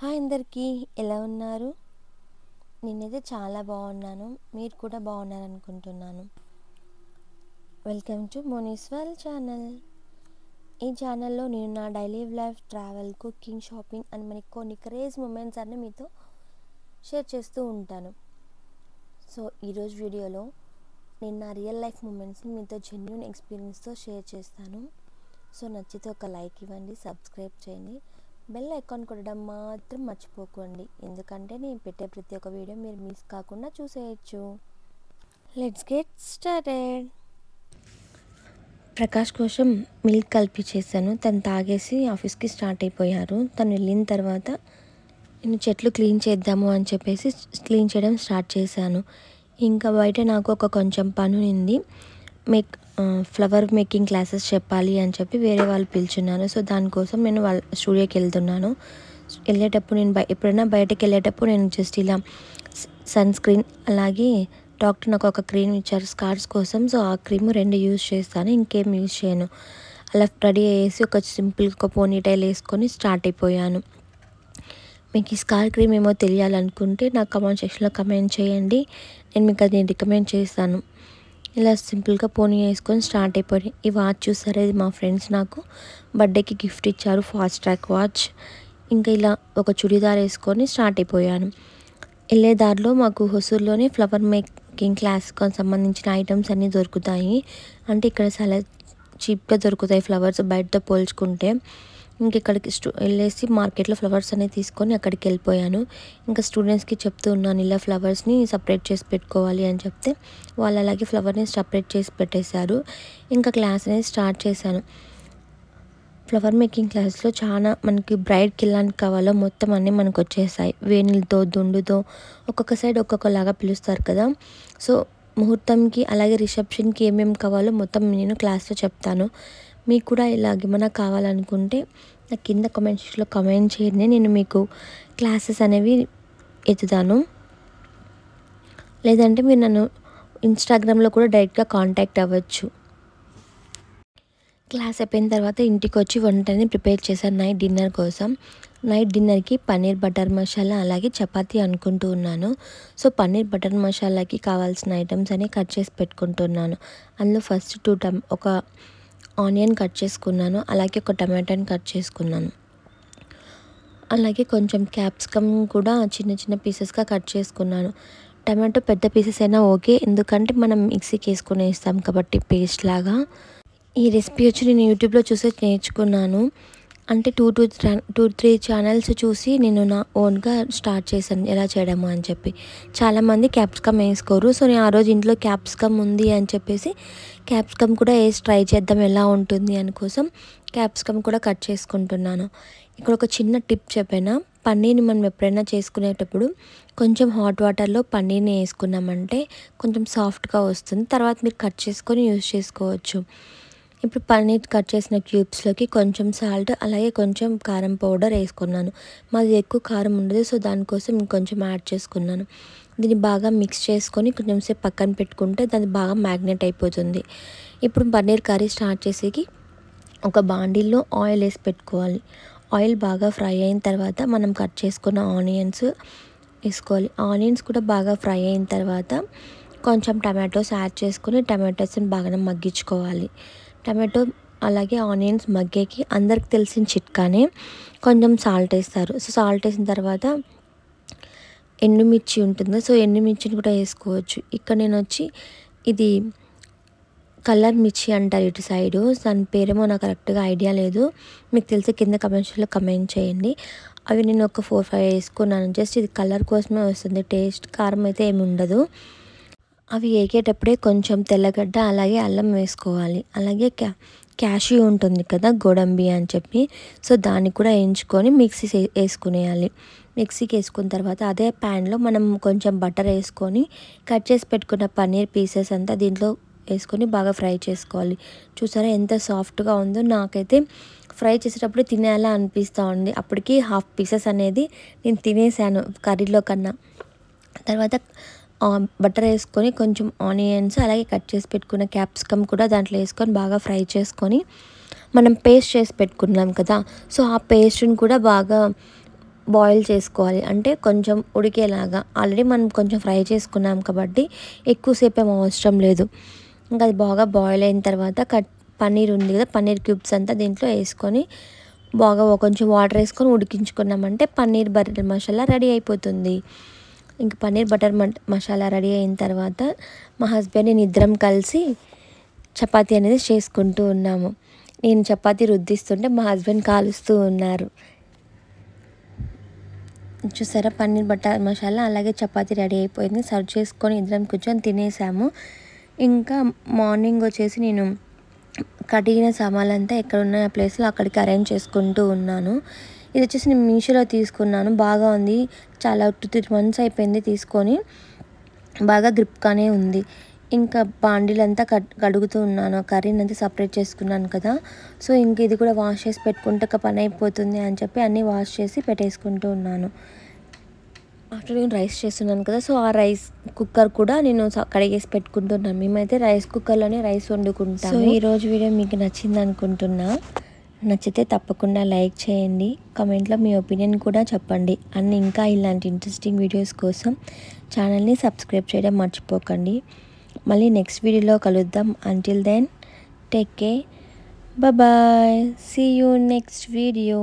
Hi అందరికీ, ఎలా ఉన్నారు? నేనైతే చాలా బాగున్నాను. మీరు కూడా బాగున్నారనుకుంటున్నాను. వెల్కమ్ టు మోనీస్వల్ ఛానల్. ఈ ఛానల్లో నేను నా daily life, travel, cooking, shopping అని మనకి కొన్ని క్రేజ్ మూమెంట్స్ అన్నీ మీతో షేర్ చేస్తూ ఉంటాను. సో ఈరోజు వీడియోలో నేను నా రియల్ లైఫ్ మూమెంట్స్ని మీతో జెన్యూన్ ఎక్స్పీరియన్స్తో షేర్ చేస్తాను. సో నచ్చితే ఒక లైక్ ఇవ్వండి, సబ్స్క్రైబ్ చేయండి, బెల్ ఐకాన్ కొట్టడం మాత్రం మర్చిపోకండి, ఎందుకంటే నేను పెట్టే ప్రతి ఒక్క వీడియో మీరు మిస్ కాకుండా చూసేయచ్చు. Let's get started. ప్రకాష్ కోసం మిల్క్ కలిపి చేశాను. తను తాగేసి ఆఫీస్కి స్టార్ట్ అయిపోయారు. తను వెళ్ళిన తర్వాత నేను చెట్లు క్లీన్ చేద్దాము అని చెప్పేసి క్లీన్ చేయడం స్టార్ట్ చేశాను. ఇంకా బయట నాకు ఒక కొంచెం పని ఉంది. ఫ్లవర్ మేకింగ్ క్లాసెస్ చెప్పాలి అని చెప్పి వేరే వాళ్ళు పిలుచున్నాను. సో దానికోసం నేను వాళ్ళ స్టూడియోకి వెళ్తున్నాను. వెళ్ళేటప్పుడు నేను ఎప్పుడైనా బయటకు వెళ్ళేటప్పుడు నేను జస్ట్ ఇలా సన్ స్క్రీన్, అలాగే డాక్టర్ నాకు ఒక క్రీమ్ ఇచ్చారు స్కార్స్ కోసం. సో ఆ క్రీమ్ 2 యూజ్ చేస్తాను, ఇంకేం యూజ్ చేయను. అలా రెడీ అయ్యేసి ఒక సింపుల్గా ఒక పోనీ టైల్ వేసుకొని స్టార్ట్ అయిపోయాను. మీకు ఈ స్కార్ క్రీమ్ ఏమో తెలియాలనుకుంటే నాకు కమెంట్ సెక్షన్లో కమెంట్ చేయండి, నేను మీకు అది రికమెండ్ చేస్తాను. ఇలా సింపుల్గా పోనీ వేసుకొని స్టార్ట్ అయిపోయి ఈ వాచ్ చూసారా, ఇది మా ఫ్రెండ్స్ నాకు బర్త్డేకి గిఫ్ట్ ఇచ్చారు, ఫాస్ట్ ట్రాక్ వాచ్. ఇంకా ఇలా ఒక చుడిదార్ వేసుకొని స్టార్ట్ అయిపోయాను. వెళ్ళే దారిలో మాకు హొసూరులోనే ఫ్లవర్ మేకింగ్ క్లాస్కి సంబంధించిన ఐటమ్స్ అన్నీ దొరుకుతాయి. అంటే ఇక్కడ చాలా చీప్గా దొరుకుతాయి ఫ్లవర్స్ బయటతో పోల్చుకుంటే. ఇంక ఇక్కడికి వెళ్ళేసి మార్కెట్లో ఫ్లవర్స్ అనేవి తీసుకొని అక్కడికి వెళ్ళిపోయాను. ఇంకా స్టూడెంట్స్కి చెప్తూ ఉన్నాను ఇలా ఫ్లవర్స్ని సపరేట్ చేసి పెట్టుకోవాలి అని చెప్తే వాళ్ళు అలాగే ఫ్లవర్ని సపరేట్ చేసి పెట్టేశారు. ఇంకా క్లాస్ అనేది స్టార్ట్ చేశాను. ఫ్లవర్ మేకింగ్ క్లాస్లో చాలా మనకి బ్రైడ్కి ఎలాంటి కావాలో మొత్తం అన్నీ మనకు వచ్చేసాయి. వేణులతో, దుండుతో ఒక్కొక్క సైడ్ ఒక్కొక్కలాగా పిలుస్తారు కదా. సో ముహూర్తంకి అలాగే రిసెప్షన్కి ఏమేమి కావాలో మొత్తం నేను క్లాస్లో చెప్తాను. మీకు కూడా ఇలాగేమైనా కావాలనుకుంటే నాకు కింద కామెంట్ సెక్షన్లో కమెంట్ చేయండి, నేను మీకు క్లాసెస్ అనేవి ఎత్తుతాను. లేదంటే మీరు నన్ను ఇన్స్టాగ్రామ్లో కూడా డైరెక్ట్గా కాంటాక్ట్ అవ్వచ్చు. క్లాస్ అయిపోయిన తర్వాత ఇంటికి వచ్చి వంటని ప్రిపేర్ చేశాను నైట్ డిన్నర్ కోసం. నైట్ డిన్నర్కి పన్నీర్ బటర్ మసాలా అలాగే చపాతీ అనుకుంటూ ఉన్నాను. సో పన్నీర్ బటర్ మసాలాకి కావాల్సిన ఐటమ్స్ అన్ని కట్ చేసి పెట్టుకుంటున్నాను. అందులో ఫస్ట్ ఒక ఆనియన్ కట్ చేసుకున్నాను, అలాగే ఒక టమాటాని కట్ చేసుకున్నాను, అలాగే కొంచెం క్యాప్సికమ్ కూడా చిన్న చిన్న పీసెస్గా కట్ చేసుకున్నాను. టమాటో పెద్ద పీసెస్ అయినా ఓకే, ఎందుకంటే మనం మిక్సీకి వేసుకుని వేస్తాం కాబట్టి పేస్ట్ లాగా. ఈ రెసిపీ వచ్చి నేను యూట్యూబ్లో చూసి నేర్చుకున్నాను. అంటే 2-3 ఛానల్స్ చూసి నేను నా ఓన్గా స్టార్ట్ చేశాను ఎలా చేయడము అని చెప్పి. చాలామంది క్యాప్సికమ్ వేసుకోరు. సో నేను ఆ రోజు ఇంట్లో క్యాప్సికమ్ ఉంది అని చెప్పేసి క్యాప్సికమ్ కూడా వేసి ట్రై చేద్దాం ఎలా ఉంటుంది అని కోసం క్యాప్సికమ్ కూడా కట్ చేసుకుంటున్నాను. ఇక్కడ ఒక చిన్న టిప్ చెప్పాను. పన్నీర్ని మనం ఎప్పుడైనా చేసుకునేటప్పుడు కొంచెం హాట్ వాటర్లో పన్నీర్ని వేసుకున్నామంటే కొంచెం సాఫ్ట్గా వస్తుంది. తర్వాత మీరు కట్ చేసుకొని యూజ్ చేసుకోవచ్చు. ఇప్పుడు పన్నీర్ కట్ చేసిన క్యూబ్స్లోకి కొంచెం సాల్ట్ అలాగే కొంచెం కారం పౌడర్ వేసుకున్నాను. మాది ఎక్కువ కారం ఉండదు, సో దానికోసం ఇంకొంచెం యాడ్ చేసుకున్నాను. దీన్ని బాగా మిక్స్ చేసుకొని కొంచెం సేపు పక్కన పెట్టుకుంటే దాన్ని బాగా మ్యాగ్నెట్ అయిపోతుంది. ఇప్పుడు పన్నీర్ కర్రీ స్టార్ట్ చేసేకి ఒక బాండిల్లో ఆయిల్ వేసి పెట్టుకోవాలి. ఆయిల్ బాగా ఫ్రై అయిన తర్వాత మనం కట్ చేసుకున్న ఆనియన్స్ వేసుకోవాలి. ఆనియన్స్ కూడా బాగా ఫ్రై అయిన తర్వాత కొంచెం టమాటోస్ యాడ్ చేసుకొని టమాటోస్ని బాగా మగ్గించుకోవాలి. టమాటో అలాగే ఆనియన్స్ మగ్గేకి అందరికి తెలిసిన చిట్కానే కొంచెం సాల్ట్ వేస్తారు. సో సాల్ట్ వేసిన తర్వాత ఎండుమిర్చి ఉంటుంది, సో ఎండుమిర్చిని కూడా వేసుకోవచ్చు. ఇక్కడ నేను వచ్చి ఇది కలర్ మిర్చి అంటారు ఇటు సైడు, దాని పేరేమో నాకు కరెక్ట్గా ఐడియా లేదు. మీకు తెలిసి కింద కమెంట్స్లో కమెంట్ చేయండి. అవి నేను ఒక 4-5 వేసుకున్నాను. జస్ట్ ఇది కలర్ కోసమే వస్తుంది, టేస్ట్ కారం అయితే ఏమి ఉండదు. అవి వేగేటప్పుడే కొంచెం తెల్లగడ్డ అలాగే అల్లం వేసుకోవాలి. అలాగే క్యాష్యూ ఉంటుంది కదా, గోడంబి అని చెప్పి, సో దాన్ని కూడా వేయించుకొని మిక్సీ వేసుకునేయాలి. మిక్సీకి వేసుకున్న తర్వాత అదే ప్యాన్లో మనం కొంచెం బటర్ వేసుకొని కట్ చేసి పెట్టుకున్న పన్నీర్ పీసెస్ అంతా దీంట్లో వేసుకొని బాగా ఫ్రై చేసుకోవాలి. చూసారా ఎంత సాఫ్ట్గా ఉందో. నాకైతే ఫ్రై చేసేటప్పుడు తినేలా అనిపిస్తూ ఉంది. అప్పటికి హాఫ్ పీసెస్ అనేది నేను తినేసాను కర్రీలో కన్నా. తర్వాత బటర్ వేసుకొని కొంచెం ఆనియన్స్ అలాగే కట్ చేసి పెట్టుకున్న క్యాప్సికమ్ కూడా దాంట్లో వేసుకొని బాగా ఫ్రై చేసుకొని మనం పేస్ట్ చేసి పెట్టుకున్నాం కదా, సో ఆ పేస్ట్ని కూడా బాగా బాయిల్ చేసుకోవాలి. అంటే కొంచెం ఉడికేలాగా. ఆల్రెడీ మనం కొంచెం ఫ్రై చేసుకున్నాం కాబట్టి ఎక్కువసేపు ఏం అవసరం లేదు. ఇంకా అది బాగా బాయిల్ అయిన తర్వాత పన్నీర్ ఉంది కదా, పన్నీర్ క్యూబ్స్ అంతా దీంట్లో వేసుకొని బాగా కొంచెం వాటర్ వేసుకొని ఉడికించుకున్నామంటే పన్నీర్ బటర్ మసాలా రెడీ అయిపోతుంది. ఇంక పన్నీర్ బటర్ మసాలా రెడీ అయిన తర్వాత మా హస్బెండ్ నేను ఇద్దరం కలిసి చపాతీ అనేది చేసుకుంటూ ఉన్నాము. నేను చపాతీ రుద్దిస్తుంటే మా హస్బెండ్ కాలుస్తూ ఉన్నారు. చూసారా, పన్నీర్ బటర్ మసాలా అలాగే చపాతీ రెడీ అయిపోయింది. సర్వ్ చేసుకొని ఇద్దరం కూర్చొని తినేసాము. ఇంకా మార్నింగ్ వచ్చేసి నేను కడిగిన సామాన్లంతా ఎక్కడ ఉన్నాయో ఆ ప్లేస్లో అక్కడికి అరేంజ్ చేసుకుంటూ ఉన్నాను. ఇది వచ్చేసి నేను మీషోలో తీసుకున్నాను. బాగా ఉంది. చాలా 2-3 months అయిపోయింది తీసుకొని. బాగా గ్రిప్గానే ఉంది. ఇంకా బాండీలంతా కడుగుతూ ఉన్నాను. కర్రీని అంతా సపరేట్ చేసుకున్నాను కదా. సో ఇంక ఇది కూడా వాష్ చేసి పెట్టుకుంటే ఒక పని అయిపోతుంది అని చెప్పి అన్నీ వాష్ చేసి పెట్టేసుకుంటూ ఉన్నాను. ఆఫ్టర్నూన్ రైస్ చేస్తున్నాను కదా, సో ఆ రైస్ కుక్కర్ కూడా నేను కడిగేసి పెట్టుకుంటున్నాను. మేమైతే రైస్ కుక్కర్లోనే రైస్ వండుకుంటాము. సో ఈరోజు వీడియో మీకు నచ్చింది అనుకుంటున్నా. నచ్చితే తప్పకుండా లైక్ చేయండి. కామెంట్లో మీ ఒపీనియన్ కూడా చెప్పండి. అండ్ ఇంకా ఇలాంటి ఇంట్రెస్టింగ్ వీడియోస్ కోసం ఛానల్ని సబ్స్క్రైబ్ చేయడం మర్చిపోకండి. మళ్ళీ నెక్స్ట్ వీడియోలో కలుద్దాం. Until then take care, bye. See you next video.